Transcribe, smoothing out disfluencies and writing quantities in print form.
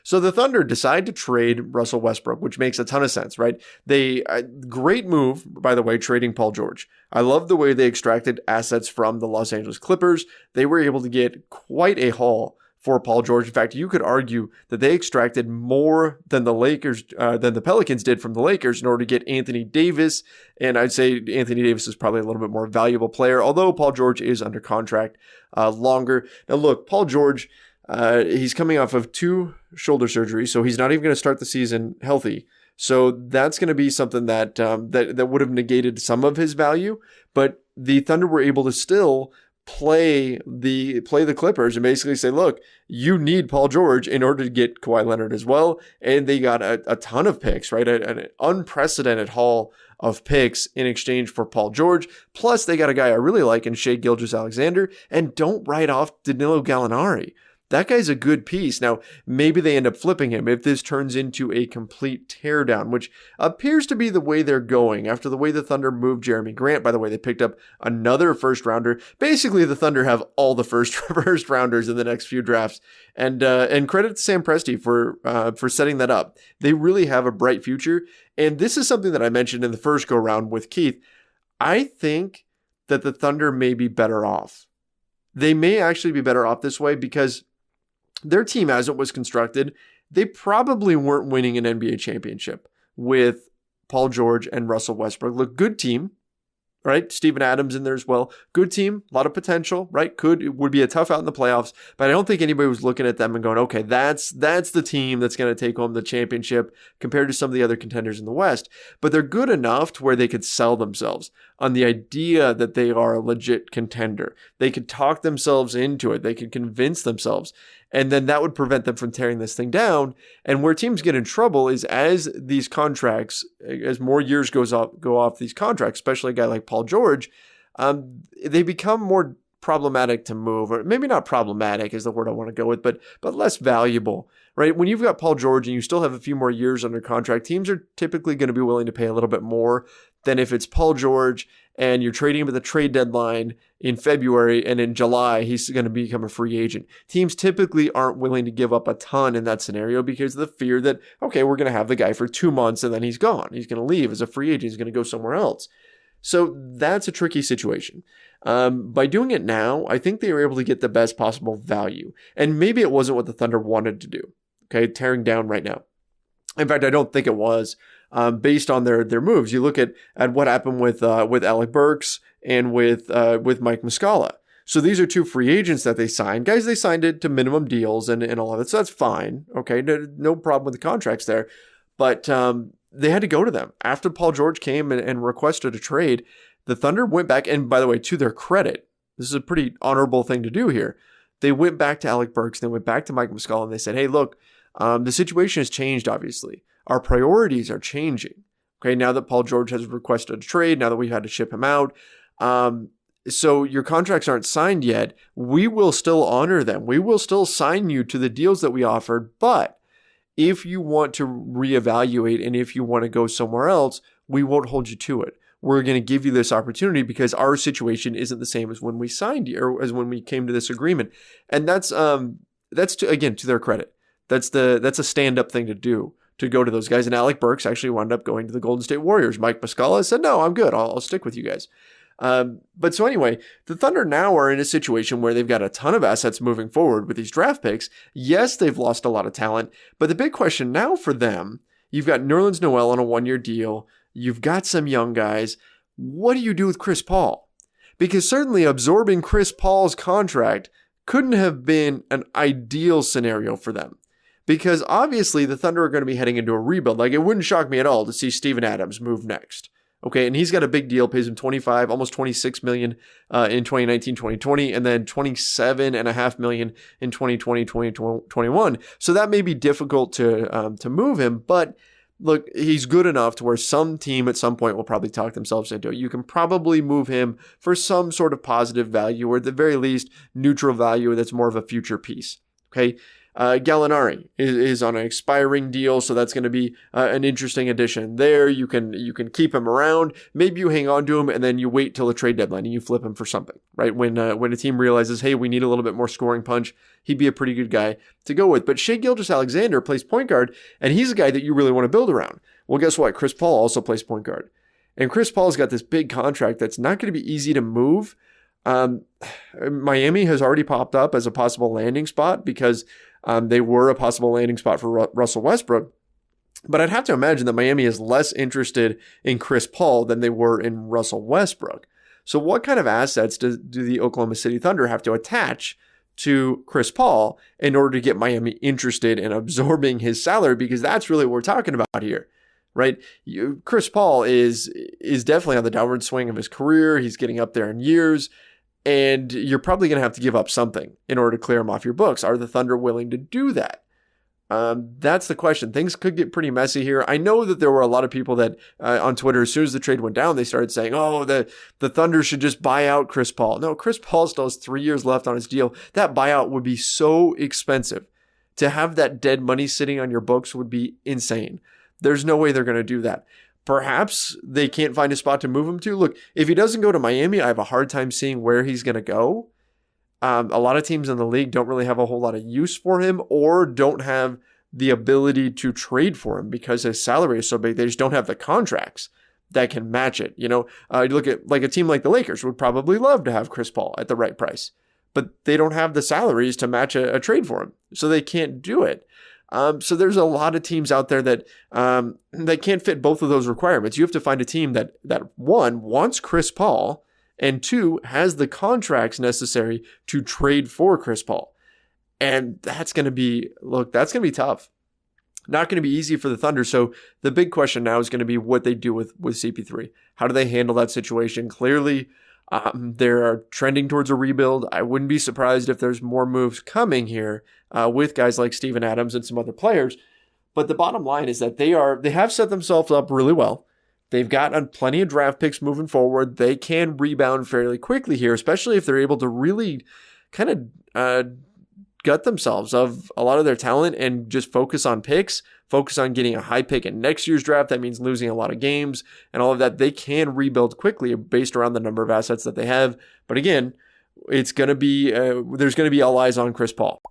So the Thunder decide to trade Russell Westbrook, which makes a ton of sense, right? Great move, by the way, trading Paul George. I love the way they extracted assets from the Los Angeles Clippers. They were able to get quite a haul for Paul George. In fact, you could argue that they extracted more than the Pelicans did from the Lakers in order to get Anthony Davis. And I'd say Anthony Davis is probably a little bit more valuable player, although Paul George is under contract longer. Now look, Paul George, he's coming off of 2 shoulder surgeries, so he's not even going to start the season healthy. So that's going to be something that that would have negated some of his value. But the Thunder were able to still play the Clippers and basically say, look, you need Paul George in order to get Kawhi Leonard as well. And they got a ton of picks, right? An unprecedented haul of picks in exchange for Paul George. Plus they got a guy I really like in Shai Gilgeous-Alexander. And don't write off Danilo Gallinari. That guy's a good piece. Now, maybe they end up flipping him if this turns into a complete teardown, which appears to be the way they're going after the way the Thunder moved Jeremy Grant. By the way, they picked up another first rounder. Basically, the Thunder have all the first rounders in the next few drafts. And credit to Sam Presti for setting that up. They really have a bright future. And this is something that I mentioned in the first go round with Keith. I think that the Thunder may be better off. They may actually be better off this way because their team, as it was constructed, they probably weren't winning an NBA championship with Paul George and Russell Westbrook. Look, good team, right? Steven Adams in there as well. Good team, a lot of potential, right? It would be a tough out in the playoffs, but I don't think anybody was looking at them and going, okay, that's the team that's going to take home the championship compared to some of the other contenders in the West. But they're good enough to where they could sell themselves on the idea that they are a legit contender. They could talk themselves into it. They could convince themselves. And then that would prevent them from tearing this thing down. And where teams get in trouble is as these contracts, as more years go off these contracts, especially a guy like Paul George, they become more problematic to move, or maybe not problematic is the word I want to go with, but less valuable, right? When you've got Paul George and you still have a few more years under contract, teams are typically going to be willing to pay a little bit more than if it's Paul George and you're trading him at the trade deadline in February and in July, he's going to become a free agent. Teams typically aren't willing to give up a ton in that scenario because of the fear that, okay, we're going to have the guy for 2 months and then he's gone. He's going to leave as a free agent. He's going to go somewhere else. So that's a tricky situation. By doing it now, I think they were able to get the best possible value. And maybe it wasn't what the Thunder wanted to do, okay, tearing down right now. In fact, I don't think it was. Based on their moves, you look at what happened with Alec Burks and with Mike Muscala. So these are 2 free agents that they signed. Guys, they signed it to minimum deals and all of it. So that's fine. Okay, no problem with the contracts there. But they had to go to them. After Paul George came and requested a trade, the Thunder went back, and by the way, to their credit, this is a pretty honorable thing to do here. They went back to Alec Burks, they went back to Mike Muscala, and they said, hey, look, the situation has changed, obviously. Our priorities are changing. Okay, now that Paul George has requested a trade, now that we've had to ship him out, so your contracts aren't signed yet. We will still honor them. We will still sign you to the deals that we offered, but if you want to reevaluate and if you want to go somewhere else, we won't hold you to it. We're going to give you this opportunity because our situation isn't the same as when we signed you or as when we came to this agreement. And that's again, to their credit. That's a stand-up thing to do, to go to those guys. And Alec Burks actually wound up going to the Golden State Warriors. Mike Muscala said, no, I'm good. I'll stick with you guys. But so anyway, the Thunder now are in a situation where they've got a ton of assets moving forward with these draft picks. Yes, they've lost a lot of talent, but the big question now for them, you've got Nerlens Noel on a 1-year deal. You've got some young guys. What do you do with Chris Paul? Because certainly absorbing Chris Paul's contract couldn't have been an ideal scenario for them. Because obviously the Thunder are going to be heading into a rebuild. Like, it wouldn't shock me at all to see Steven Adams move next. Okay, and he's got a big deal, pays him $25, almost $26 million in 2019-2020, and then $27.5 million in 2020-2021. So that may be difficult to move him, but look, he's good enough to where some team at some point will probably talk themselves into it. You can probably move him for some sort of positive value, or at the very least, neutral value that's more of a future piece. Okay. Gallinari is on an expiring deal, so that's going to be an interesting addition there. You can keep him around. Maybe you hang on to him and then you wait till the trade deadline and you flip him for something, right? When a team realizes, hey, we need a little bit more scoring punch, he'd be a pretty good guy to go with. But Shai Gilgeous-Alexander plays point guard, and he's a guy that you really want to build around. Well, guess what? Chris Paul also plays point guard. And Chris Paul's got this big contract that's not going to be easy to move. Miami has already popped up as a possible landing spot because they were a possible landing spot for Russell Westbrook. But I'd have to imagine that Miami is less interested in Chris Paul than they were in Russell Westbrook. So what kind of assets do the Oklahoma City Thunder have to attach to Chris Paul in order to get Miami interested in absorbing his salary? Because that's really what we're talking about here, right? Chris Paul is definitely on the downward swing of his career. He's getting up there in years. And you're probably going to have to give up something in order to clear him off your books. Are the Thunder willing to do that? That's the question. Things could get pretty messy here. I know that there were a lot of people that on Twitter, as soon as the trade went down, they started saying, oh, the Thunder should just buy out Chris Paul. No, Chris Paul still has 3 years left on his deal. That buyout would be so expensive. To have that dead money sitting on your books would be insane. There's no way they're going to do that. Perhaps they can't find a spot to move him to. Look, if he doesn't go to Miami, I have a hard time seeing where he's going to go. A lot of teams in the league don't really have a whole lot of use for him or don't have the ability to trade for him because his salary is so big. They just don't have the contracts that can match it. You look at like a team like the Lakers would probably love to have Chris Paul at the right price, but they don't have the salaries to match a trade for him. So they can't do it. So there's a lot of teams out there that can't fit both of those requirements. You have to find a team that one, wants Chris Paul, and two, has the contracts necessary to trade for Chris Paul. And that's going to be tough. Not going to be easy for the Thunder. So the big question now is going to be what they do with CP3. How do they handle that situation? Clearly, they're trending towards a rebuild. I wouldn't be surprised if there's more moves coming here with guys like Steven Adams and some other players. But the bottom line is that they have set themselves up really well. They've got plenty of draft picks moving forward. They can rebound fairly quickly here, especially if they're able to really kind of gut themselves of a lot of their talent and just focus on picks, focus on getting a high pick in next year's draft. That means losing a lot of games and all of that. They can rebuild quickly based around the number of assets that they have. But again, it's going to be there's going to be all eyes on Chris Paul.